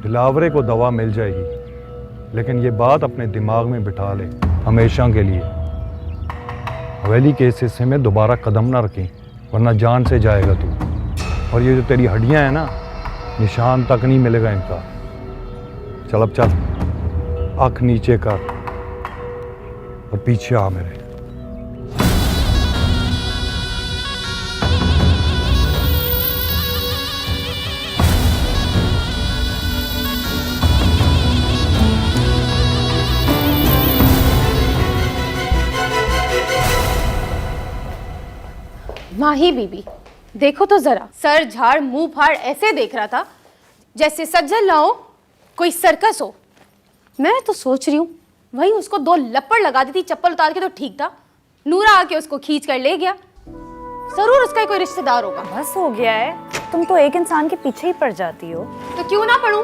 दिलावरे को दवा मिल जाएगी, लेकिन ये बात अपने दिमाग में बिठा ले हमेशा के लिए, हवेली के इस हिस्से में दोबारा कदम ना रखें, वरना जान से जाएगा तू। और ये जो तेरी हड्डियां हैं ना, निशान तक नहीं मिलेगा इनका। चल अब चल, आँख नीचे कर और पीछे आ मेरे। माही बीबी, देखो तो जरा, सर झाड़ मुंह फाड़ ऐसे देख रहा था जैसे सज्जन ना हो, कोई सर्कस हो। मैं तो सोच रही हूँ वही उसको 2 लपड़ लगा दी थी, चप्पल उतार के तो ठीक था। नूरा आके उसको खींच कर ले गया, जरूर उसका ही कोई रिश्तेदार होगा। बस हो गया है, तुम तो एक इंसान के पीछे ही पड़ जाती हो। तो क्यों ना पढ़ूं?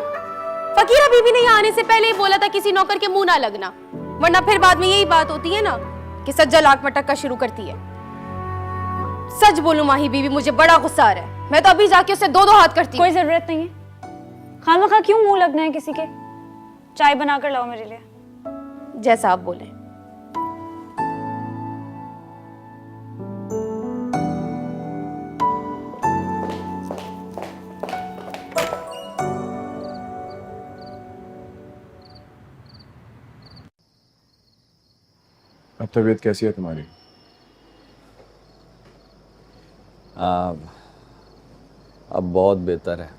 फकीरा बीबी ने यहाँ आने से पहले ही बोला था किसी नौकर के मुंह ना लगना, वरना फिर बाद में यही बात होती है ना कि सज्जल आंख मटक्का शुरू करती है। सच बोलूं माही बीबी, मुझे बड़ा गुस्सा आ रहा है। मैं तो अभी जाके उससे 2-2 हाथ करती। कोई जरूरत नहीं है, खामखा क्यों मुंह लगना है किसी के। चाय बनाकर लाओ मेरे लिए। जैसा आप बोले। अब तबीयत कैसी है तुम्हारी? अब बहुत बेहतर है।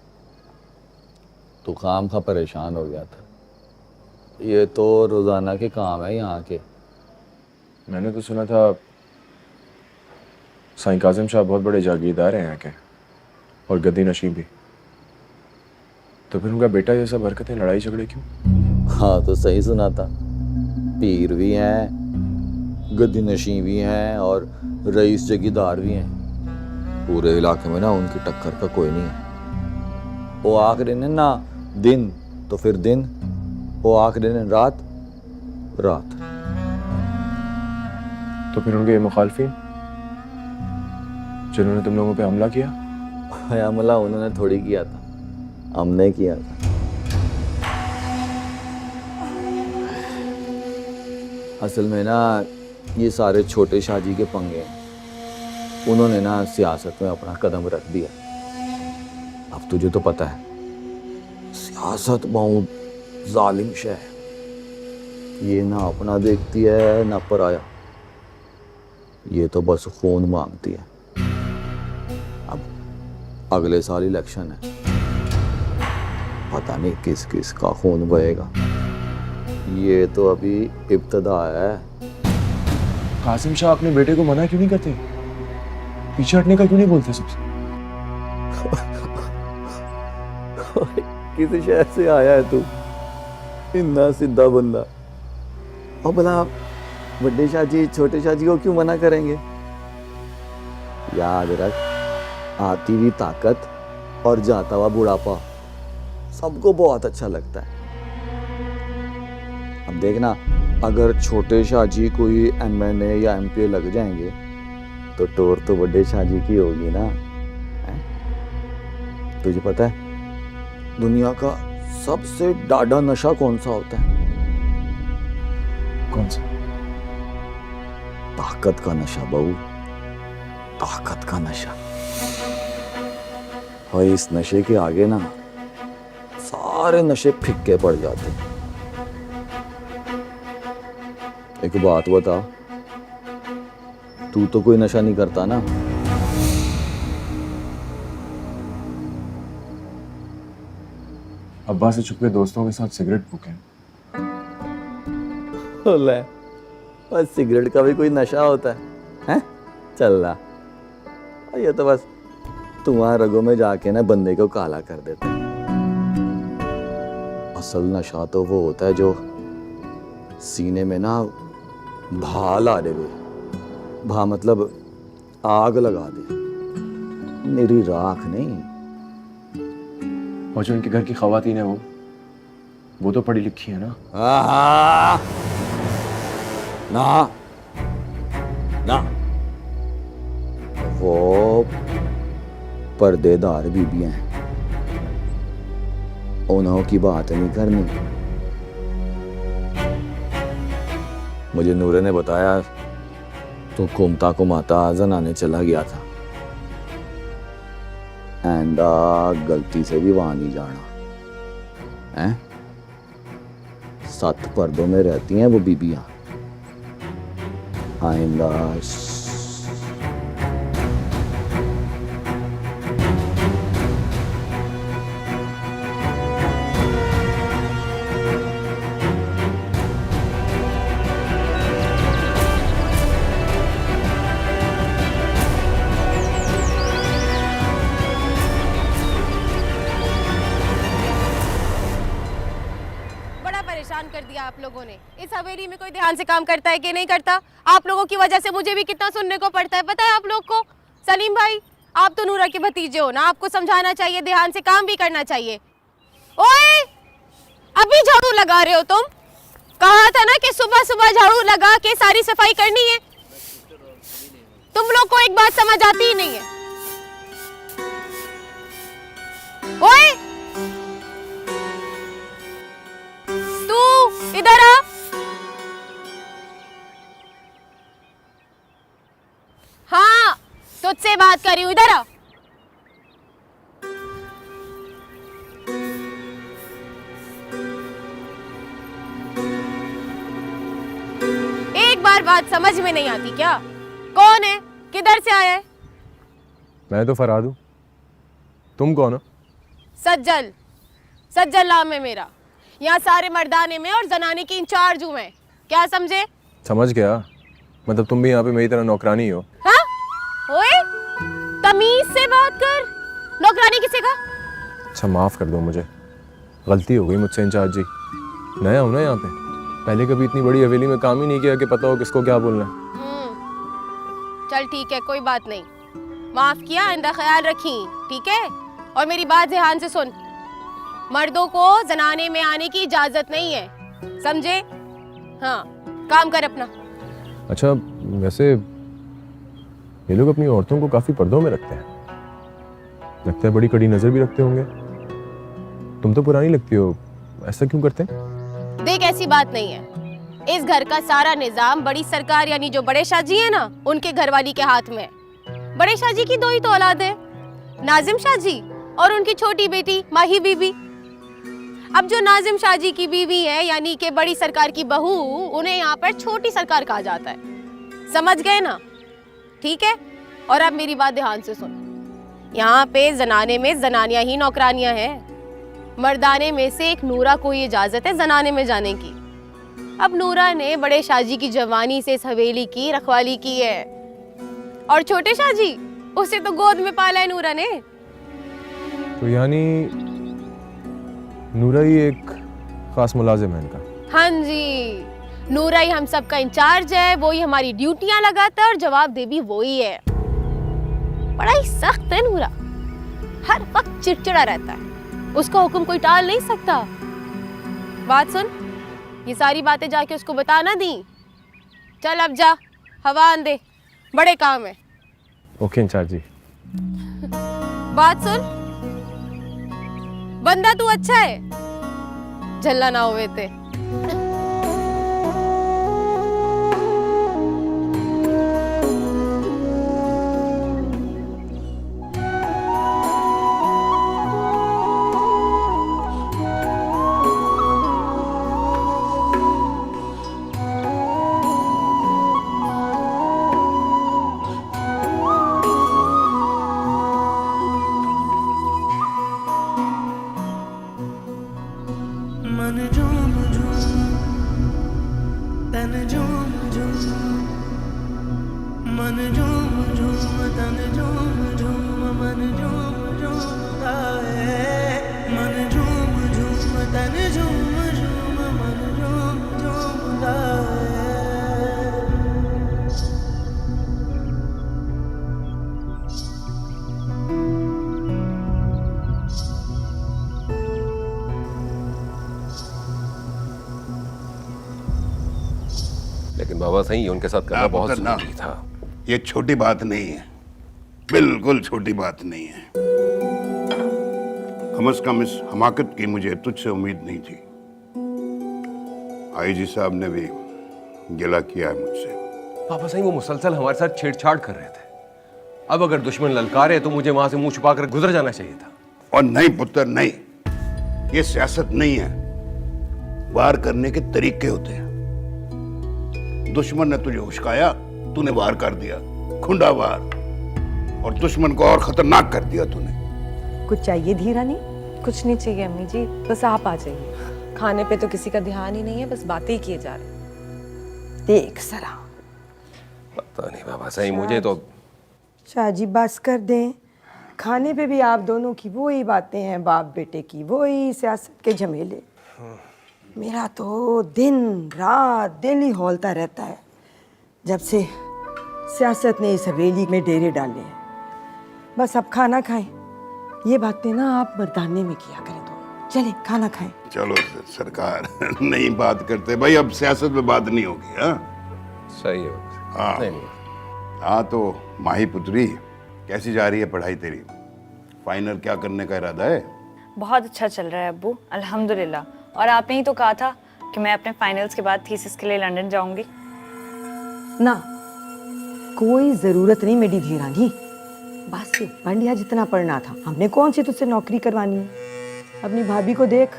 तो काम का परेशान हो गया था। ये तो रोज़ाना के काम है यहाँ के। मैंने तो सुना था साईं काजिम शाह बहुत बड़े जागीरदार हैं यहाँ के, और गद्दी नशीं भी। तो फिर उनका बेटा ये सब हरकतें, लड़ाई झगड़े क्यों? हाँ तो सही सुना था। पीर भी हैं, गद्दी नशीं भी हैं और रईस जागीरदार भी हैं। पूरे इलाके में ना उनकी टक्कर का कोई नहीं है। वो आखिरी दिन ना दिन तो फिर दिन, वो आखिरी दिन रात रात। तो फिर उनके मुखालफिन जिन्होंने तुम लोगों पे हमला किया? हमला उन्होंने थोड़ी किया था, हमने किया था। असल में ना ये सारे छोटे शाहजी के पंगे हैं। उन्होंने ना सियासत में अपना कदम रख दिया। अब तुझे तो पता है सियासत बहुत जालिम शय है। ये ना अपना देखती है ना पराया, ये तो बस खून मांगती है। अब अगले साल इलेक्शन है, पता नहीं किस किस का खून बहेगा। ये तो अभी इब्तदा है। कासिम शाह अपने बेटे को मना क्यों नहीं करते? पीछे हटने का क्यों नहीं बोलते सबसे? किस शहर से आया है तू? इतना सीधा बंदा। और भला बड़े शाहजी छोटे शाहजी को क्यों मना करेंगे? याद रख, आती हुई ताकत और जाता हुआ बुढ़ापा सबको बहुत अच्छा लगता है। अब देखना, अगर छोटे शाहजी कोई MNA या MP लग जाएंगे तो टोर तो बड़े शाहजी की होगी ना। तुझे पता है दुनिया का सबसे डाढ़ा नशा कौन सा होता है? कौन सा? ताकत का नशा बहू, ताकत का नशा। और इस नशे के आगे ना सारे नशे फिक्के पड़ जाते हैं। एक बात बता, तू तो कोई नशा नहीं करता ना? अब्बा से छुपके दोस्तों के साथ सिगरेट फूके। ले, और सिगरेट का भी कोई नशा होता है? हैं? चल रहा, ये तो बस तुम्हारे रगों में जाके ना बंदे को काला कर देते हैं। असल नशा तो वो होता है जो सीने में ना भा ला दे। भा मतलब आग लगा दे, मेरी राख नहीं। और जो इनके घर की खवातीन है वो तो पढ़ी लिखी है ना? ना ना, वो पर्देदार बीबियां हैं। उन्हों की बात नहीं करनी। मुझे नूरे ने बताया तो घूमता घुमाता जनाने चला गया था। एंड गलती से भी वहां नहीं जाना है। 7 पर्दों में रहती हैं वो बीबियां। आइंदा बड़ा परेशान कर दिया आप लोगों ने। इस हवेली में कोई ध्यान से काम करता है कि नहीं करता? आप लोगों की वजह से मुझे भी कितना सुनने को पड़ता है, पता है आप लोग को? सलीम भाई, आप तो नूरा के भतीजे हो ना, आपको समझाना चाहिए, ध्यान से काम भी करना चाहिए। ओए, अभी झाड़ू लगा रहे हो तुम? कहा था ना कि सुबह सुबह झाड़ू लगा के सारी सफाई करनी है। तुम लोग को एक बात समझ आती ही नहीं है। ओए, तू इधर आ। हाँ, तुझसे बात कर रही हूं, इधर आ। एक बार बात समझ में नहीं आती क्या? कौन है? किधर से आया है? मैं तो फराद हूँ। तुम कौन हो? सज्जल। सज्जल नाम है मेरा। यहाँ सारे मर्दाने में और जनाने की इंचार्ज हूँ मैं। क्या समझे? समझ गया। मतलब तुम भी यहाँ पे मेरी तरह नौकरानी हो? हाँ? ओए, तमीज से बात कर। नौकरानी किसे का? अच्छा, माफ कर दो मुझे, गलती हो गई मुझसे इंचार्ज जी। नया हूँ ना यहाँ पे, पहले कभी इतनी बड़ी हवेली में काम ही नहीं किया कि पता हो किसको क्या बोलना है। चल ठीक है, कोई बात नहीं, माफ किया, आइंदा ख्याल रखी, ठीक है? और मेरी बात ध्यान से सुन, मर्दों को जनाने में आने की इजाजत नहीं है, समझे? हाँ, काम कर अपना। अच्छा, वैसे ये लोग अपनी औरतों को काफी पर्दों में रखते हैं, लगता है बड़ी कड़ी नजर भी रखते होंगे। तुम तो पुरानी लगती हो, ऐसा क्यों करते हैं? देख, ऐसी बात नहीं है। इस घर का सारा निजाम बड़ी सरकार यानी जो बड़े शाहजी है ना, उनके घरवाली के हाथ में है। बड़े शाहजी की 2 ही तो औलाद है, नाजिम शाहजी और उनकी छोटी बेटी माही बीबी। अब जो नाजिम शाहजी की बीवी है यानी कि बड़ी सरकार की बहू, उन्हें यहाँ पर छोटी सरकार कहा जाता है, समझ गए ना? ठीक है? और अब मेरी बात ध्यान से सुन, यहाँ पे जनाने में जनानियां ही नौकरानियां हैं। मर्दाने में से एक नूरा को ये इजाजत है जनाने में जाने की। अब नूरा ने बड़े शाहजी की जवानी से इस हवेली की रखवाली की है, और छोटे शाहजी, उसे तो गोद में पाला है नूरा ने। तो यानी नूरा ही एक खास मुलाजिम है इनका? हाँ जी, नूरा ही हम सबका इंचार्ज है, वो ही हमारी ड्यूटियां लगाता है और जवाब दे भी वो ही है। बड़ा ही सख्त है नूरा, हर वक्त चिड़चिड़ा रहता है, उसका हुक्म कोई टाल नहीं सकता। बात सुन, ये सारी बातें जाके उसको बता ना दी। चल अब जा, हवा आन दे, बड़े काम है। ओके इंचार्ज जी। बात सुन, बंदा तू अच्छा है, झल्ला ना होवे ते। मन झूम झूम तन झूम झूम, मन झूम झूम तन झूम झूम, मन झूम झूम गाए। मन झूम झूम तन झूम झूम, मन झूम झूम गाए। लेकिन बाबा सही, उनके साथ करना बहुत पुत्र ना, जरूरी था। ये छोटी बात नहीं है, बिल्कुल छोटी बात नहीं है। कम से कम इस हमाकत की मुझे तुझसे उम्मीद नहीं थी। आईजी साहब ने भी गिला किया है मुझसे। पापा सही वो मुसलसल हमारे साथ छेड़छाड़ कर रहे थे। अब अगर दुश्मन ललकारे तो मुझे वहां से मुंह छुपाकर गुजर जाना चाहिए था। और नहीं पुत्र नहीं, ये सियासत नहीं है, वार करने के तरीके होते हैं। दुश्मन ने तुझे उश्काया, तूने वार कर दिया, खुंडा वार, और दुश्मन को और खतरनाक कर दिया तूने। कुछ चाहिए धीरानी? कुछ नहीं चाहिए अम्मी जी, बस आप आ जाइए। खाने पे तो किसी का ध्यान ही नहीं है, बस बातें ही किए जा रहे हैं। देख सरा, पता नहीं बाबा सही मुझे तो। शाहजी बस कर दें, खाने पे भी आप दोनों की वही बातें हैं, बाप बेटे की वही सियासत के झमेले। मेरा तो दिन रात दिल ही हौलता रहता है जब से सियासत ने इस हवेली में डेरे डाले हैं। बस अब खाना खाएं, ये बातें ना आप मर्दाने में किया करें। तो चले खाना खाएं। चलो सरकार नहीं बात करते भाई, अब सियासत में बात नहीं होगी। हाँ सही है। हाँ नहीं, नहीं। हाँ तो माही पुत्री, कैसी जा रही है पढ़ाई तेरी? फाइनल क्या करने का इरादा है? बहुत अच्छा चल रहा है अब्बू, अल्हम्दुलिल्लाह। और आपने ही तो कहा था कि मैं अपने फाइनल्स के बाद थीसिस के लिए लंदन जाऊंगी। ना, कोई जरूरत नहीं मेरी धीरानी, बस पंडिया जितना पढ़ना था। हमने कौन सी तुझसे नौकरी करवानी है? अपनी भाभी को देख,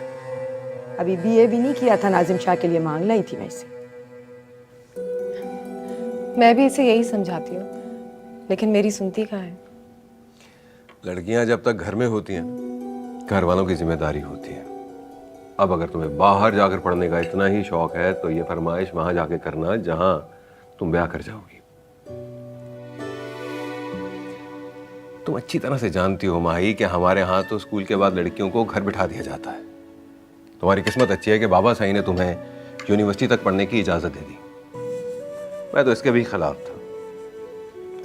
अभी बीए भी नहीं किया था, नाजिम शाह के लिए मांग लाई थी वैसे। मैं भी इसे यही समझाती हूँ, लेकिन मेरी सुनती कहाँ है। लड़कियां जब तक घर में होती हैं, घर वालों की जिम्मेदारी होती है। अब अगर तुम्हें बाहर जाकर पढ़ने का इतना ही शौक है तो ये फरमाइश वहां जाके करना जहां तुम ब्याह कर जाओगी। तुम अच्छी तरह से जानती हो माही कि हमारे यहाँ तो स्कूल के बाद लड़कियों को घर बिठा दिया जाता है। तुम्हारी किस्मत अच्छी है कि बाबा साईं ने तुम्हें यूनिवर्सिटी तक पढ़ने की इजाजत दे दी। मैं तो इसके भी खिलाफ था,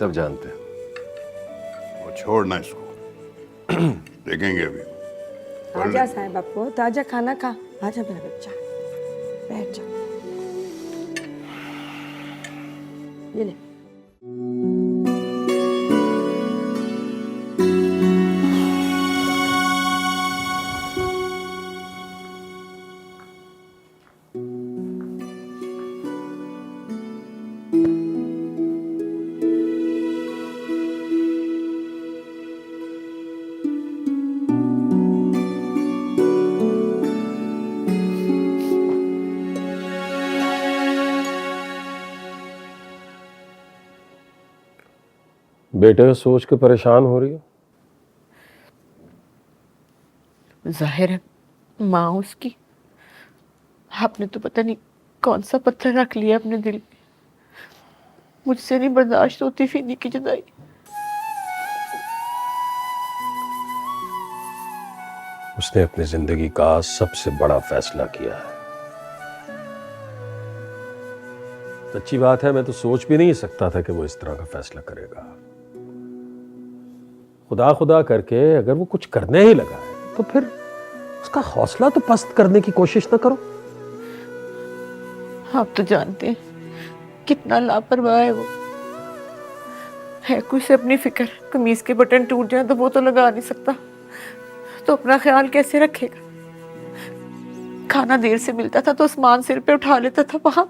सब जानते हैं। वो छोड़ना इसको, देखेंगे अभी। आजा साहब बापू, ताजा खाना खा। आजा मेरा बच्चा, बैठ जा। ये ले। बेटे को सोच के परेशान हो रही हो? जाहिर है माँ उसकी। आपने तो पता नहीं कौन सा पत्थर रख लिया अपने दिल में। मुझसे नहीं बर्दाश्त होती फीनी की जुदाई। उसने अपनी जिंदगी का सबसे बड़ा फैसला किया है। अच्छी बात है, मैं तो सोच भी नहीं सकता था कि वो इस तरह का फैसला करेगा। खुदा खुदा करके अगर वो कुछ करने ही लगा है तो फिर उसका हौसला तो पस्त करने की कोशिश ना करो। आप तो जानते हैं कितना लापरवाह है वो। है कुछ अपनी फिक्र, कमीज के बटन टूट जाए तो वो तो लगा नहीं सकता, तो अपना ख्याल कैसे रखेगा? खाना देर से मिलता था तो सामान सिर पे उठा लेता था। वहां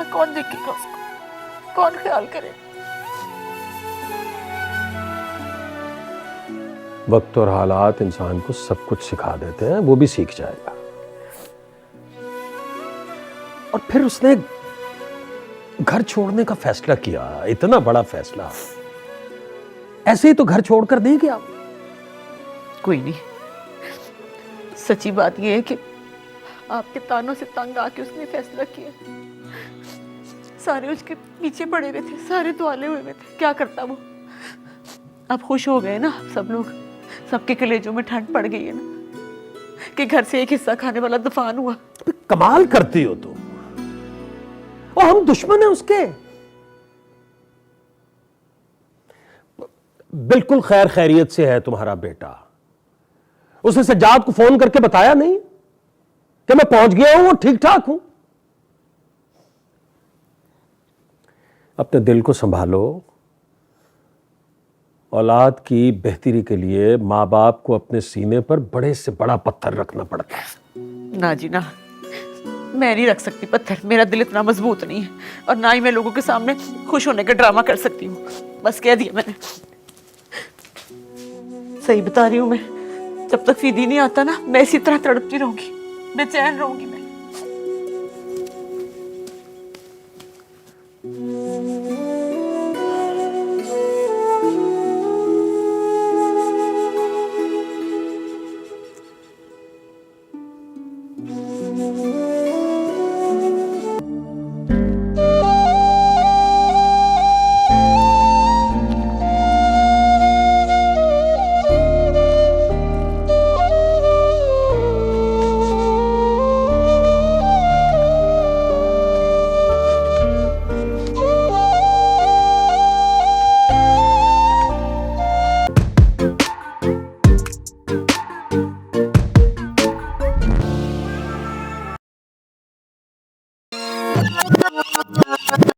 कौन देखेगा उसको, कौन ख्याल करे? वक्त और हालात इंसान को सब कुछ सिखा देते हैं, वो भी सीख जाएगा। और फिर उसने घर छोड़ने का फैसला किया, इतना बड़ा फैसला। ऐसे ही तो घर छोड़कर नहीं गया। कोई नहीं, सच्ची बात यह है कि आपके तानों से तंग आके उसने फैसला किया। सारे उसके पीछे पड़े हुए थे, सारे दुआले हुए थे, क्या करता वो? अब खुश हो गए ना सब लोग, सबके कलेजों में ठंड पड़ गई है ना कि घर से एक हिस्सा खाने वाला तूफान हुआ। कमाल करती हो तुम। और हम दुश्मन हैं उसके? बिल्कुल खैर खैरियत से है तुम्हारा बेटा। उसने सज्जाद को फोन करके बताया नहीं कि मैं पहुंच गया हूं, ठीक ठाक हूं? अपने दिल को संभालो औलाद की बेहतरी के लिए माँ बाप को अपने सीने पर बड़े से बड़ा पत्थर रखना पड़ता है। ना जी ना, मैं नहीं रख सकती पत्थर, मेरा दिल इतना मजबूत नहीं है, और ना ही मैं लोगों के सामने खुश होने का ड्रामा कर सकती हूँ। बस कह दिया मैंने। सही बता रही हूँ मैं, जब तक फीदी नहीं आता ना, मैं इसी तरह तड़पती रहूंगी, बेचैन रहूंगी मैं।